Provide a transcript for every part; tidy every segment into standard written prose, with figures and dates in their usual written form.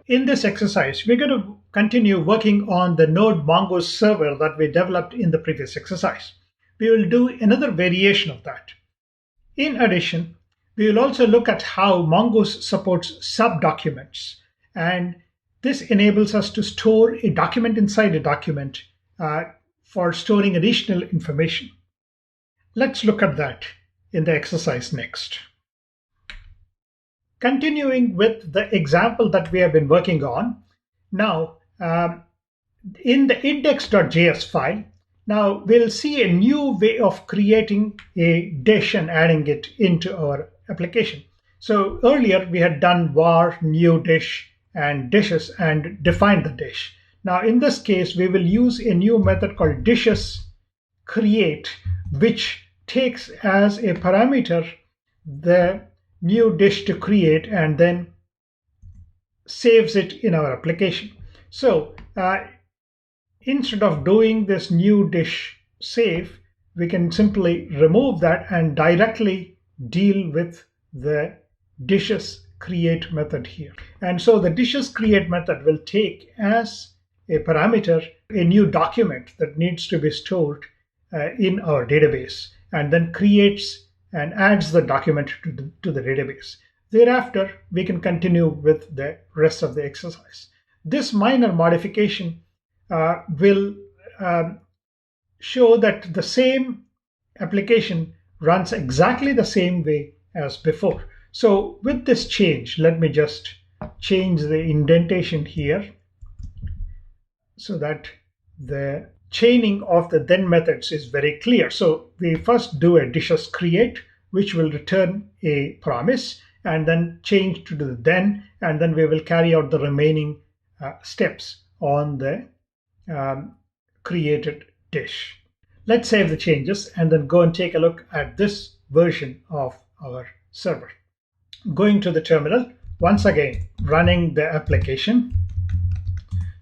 in this exercise, we're going to continue working on the Node Mongoose server that we developed in the previous exercise. We will do another variation of that. In addition, we will also look at how Mongoose supports subdocuments, and this enables us to store a document inside a document for storing additional information. Let's look at that in the exercise next. Continuing with the example that we have been working on, now in the index.js file, now we'll see a new way of creating a dish and adding it into our application. So earlier we had done var new dish and dishes and defined the dish. Now in this case, we will use a new method called dishes create, which takes as a parameter the new dish to create and then saves it in our application. So instead of doing this new dish save, we can simply remove that and directly deal with the dishes create method here. And so the dishes create method will take as a parameter a new document that needs to be stored in our database, and then creates and adds the document to the database. Thereafter, we can continue with the rest of the exercise. This minor modification will show that the same application runs exactly the same way as before. So with this change, let me just change the indentation here so that the chaining of the then methods is very clear. So we first do a dishes create, which will return a promise, and then change to the then, and then we will carry out the remaining steps on the created dish. Let's save the changes and then go and take a look at this version of our server. Going to the terminal, once again running the application,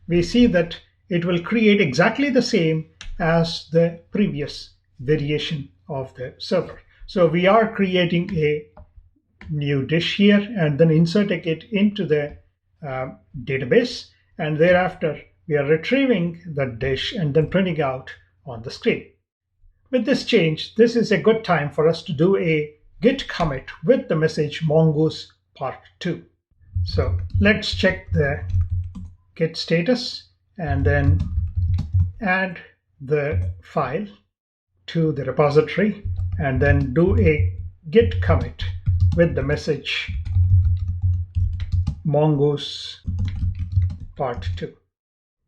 we see that it will create exactly the same as the previous variation of the server. So we are creating a new dish here and then inserting it into the database, and thereafter we are retrieving the dish and then printing out on the screen. With this change, this is a good time for us to do a git commit with the message Mongoose part 2. So let's check the git status and then add the file to the repository and then do a git commit with the message Mongoose part 2.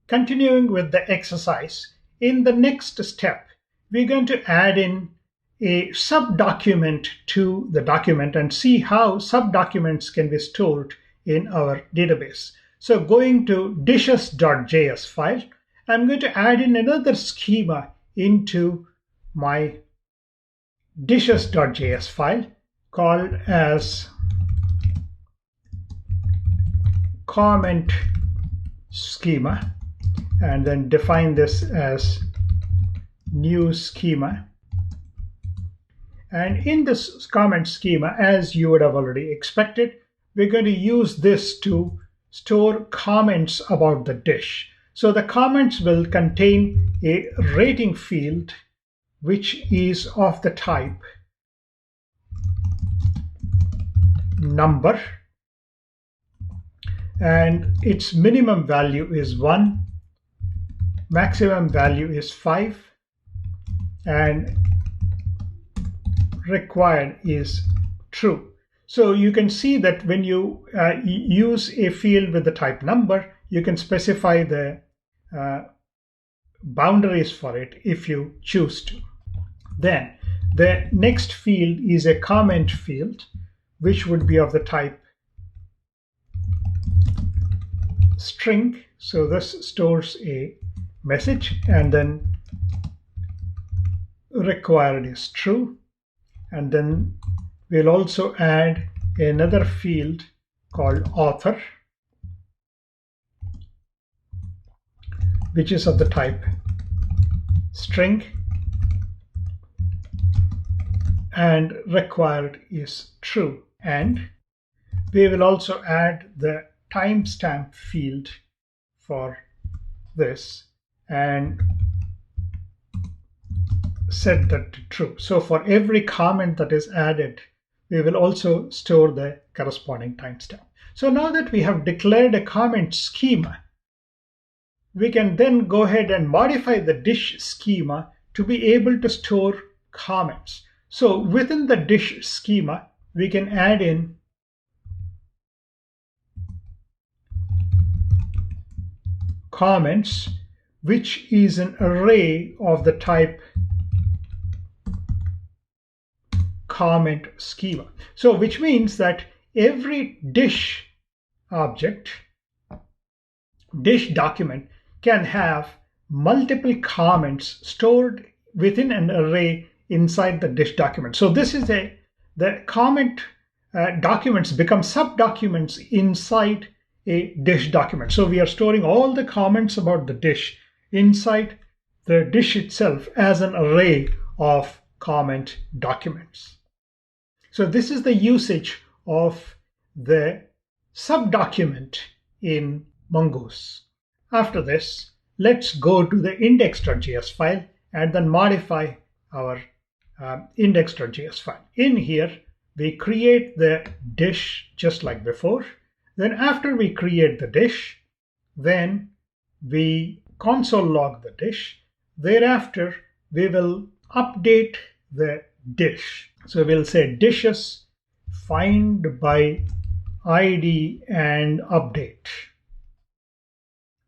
Continuing with the exercise, in the next step, we're going to add in a subdocument to the document and see how subdocuments can be stored in our database. So going to dishes.js file, I'm going to add in another schema into my dishes.js file called as comment schema, and then define this as new schema. And in this comment schema, as you would have already expected, we're going to use this to store comments about the dish. So the comments will contain a rating field which is of the type number, and its minimum value is 1, maximum value is 5, and required is true. So you can see that when you use a field with the type number, you can specify the boundaries for it if you choose to. Then the next field is a comment field, which would be of the type string. So this stores a message, and then required is true. And then we'll also add another field called author, which is of the type string, and required is true. And we will also add the timestamp field for this and set that to true. So for every comment that is added, we will also store the corresponding timestamp. So now that we have declared a comment schema, we can then go ahead and modify the dish schema to be able to store comments. So within the dish schema, we can add in comments, which is an array of the type comment schema. So which means that every dish object, dish document can have multiple comments stored within an array inside the dish document. So this is the comment documents become sub-documents inside a dish document. So we are storing all the comments about the dish inside the dish itself as an array of comment documents. So this is the usage of the subdocument in Mongoose. After this, let's go to the index.js file and then modify our index.js file. In here, we create the dish just like before. Then after we create the dish, then we console log the dish. Thereafter, we will update the dish. So we'll say dishes find by ID and update.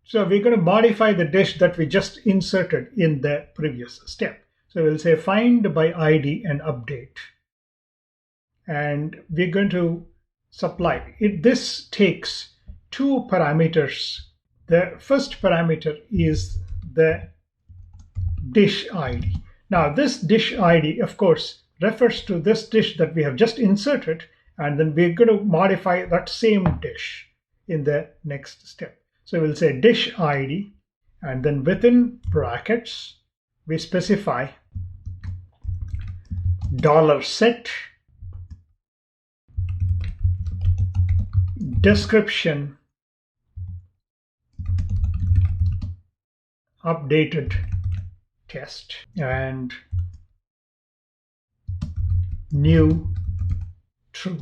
So we're going to modify the dish that we just inserted in the previous step. So we'll say find by ID and update. And we're going to supply it. This takes two parameters. The first parameter is the dish ID. Now this dish ID, of course, refers to this dish that we have just inserted, and then we're going to modify that same dish in the next step. So we'll say dish ID, and then within brackets, we specify $set description updated test and new true.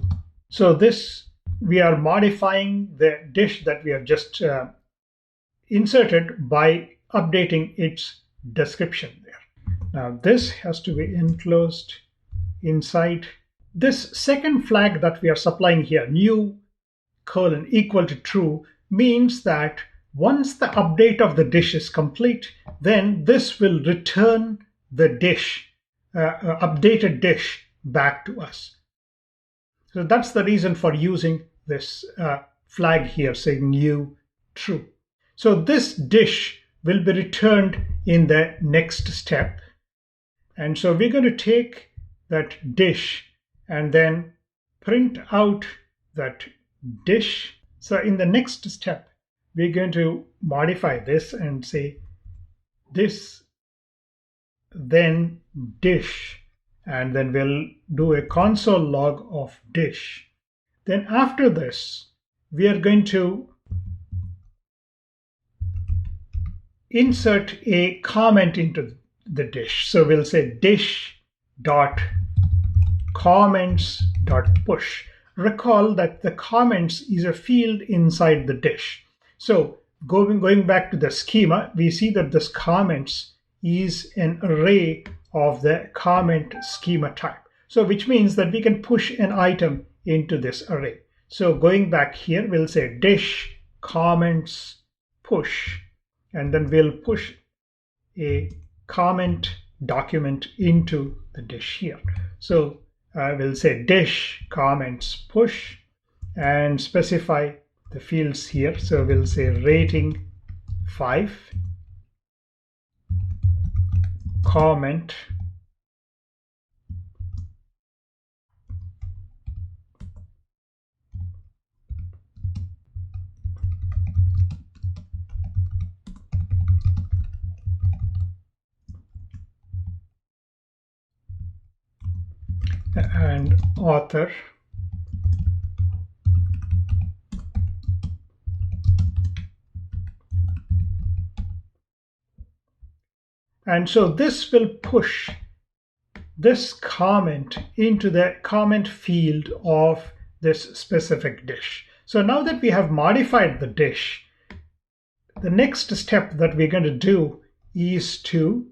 So this, we are modifying the dish that we have just inserted by updating its description there. Now this has to be enclosed inside this second flag that we are supplying here, new : equal to true, means that once the update of the dish is complete, then this will return the dish, updated dish back to us. So that's the reason for using this flag here saying new true. So this dish will be returned in the next step. And so we're going to take that dish and then print out that dish. So in the next step, we're going to modify this and say this, then dish, and then we'll do a console log of dish. Then after this, we are going to insert a comment into the dish. So we'll say dish dot comments dot push. Recall that the comments is a field inside the dish. So going back to the schema, we see that this comments is an array of the comment schema type. So which means that we can push an item into this array. So going back here, we'll say dish comments push, and then we'll push a comment document into the dish here. So we'll say dish comments push and specify the fields here. So we'll say rating 5, comment, and author, And so this will push this comment into the comment field of this specific dish. So now that we have modified the dish, the next step that we're going to do is to,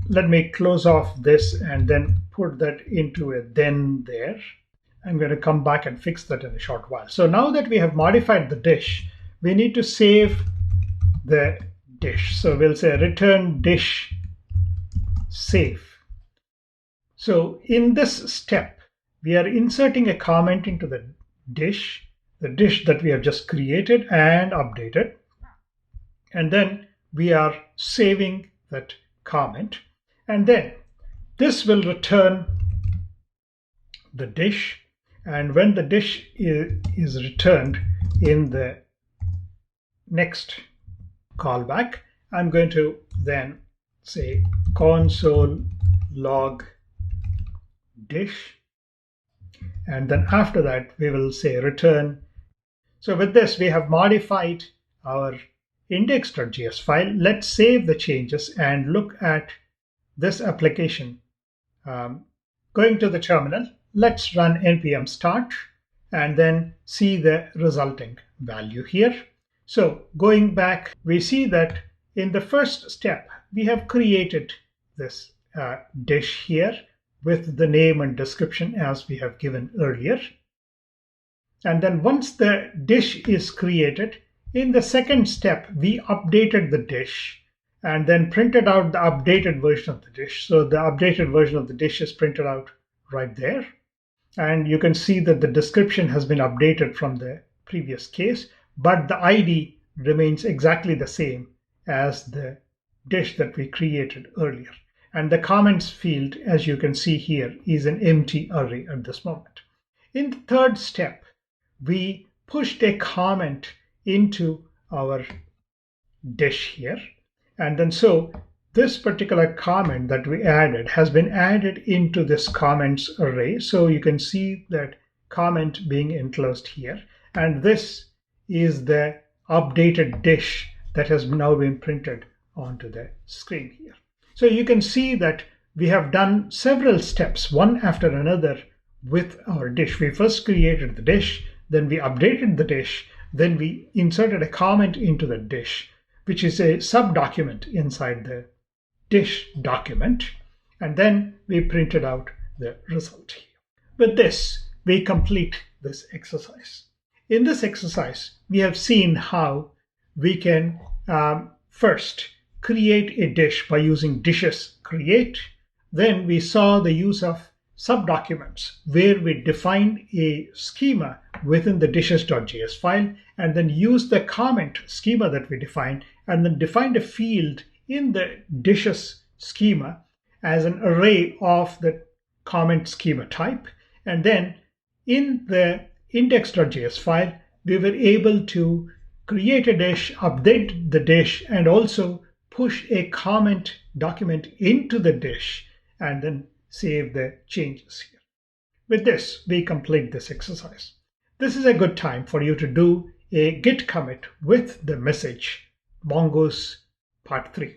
let me close off this and then put that into a then there. I'm going to come back and fix that in a short while. So now that we have modified the dish, we need to save the dish. So we'll say return dish save. So in this step, we are inserting a comment into the dish that we have just created and updated. And then we are saving that comment. And then this will return the dish. And when the dish is returned in the next callback, I'm going to then say console log dish. And then after that, we will say return. So with this, we have modified our index.js file. Let's save the changes and look at this application. Going to the terminal, let's run npm start and then see the resulting value here. So going back, we see that in the first step, we have created this dish here with the name and description as we have given earlier. And then once the dish is created, in the second step, we updated the dish and then printed out the updated version of the dish. So the updated version of the dish is printed out right there. And you can see that the description has been updated from the previous case, but the ID remains exactly the same as the dish that we created earlier. And the comments field, as you can see here, is an empty array at this moment. In the third step, we pushed a comment into our dish here. And then so this particular comment that we added has been added into this comments array. So you can see that comment being enclosed here. And this is the updated dish that has now been printed onto the screen here. So you can see that we have done several steps, one after another, with our dish. We first created the dish, then we updated the dish, then we inserted a comment into the dish, which is a sub-document inside the dish document, and then we printed out the result here. With this, we complete this exercise. In this exercise, we have seen how we can first create a dish by using dishes create. Then we saw the use of subdocuments where we defined a schema within the dishes.js file and then used the comment schema that we defined and then defined a field in the dishes schema as an array of the comment schema type. And then in the index.js file, we were able to create a dish, update the dish, and also push a comment document into the dish and then save the changes here. With this, we complete this exercise. This is a good time for you to do a git commit with the message Mongoose Part 3.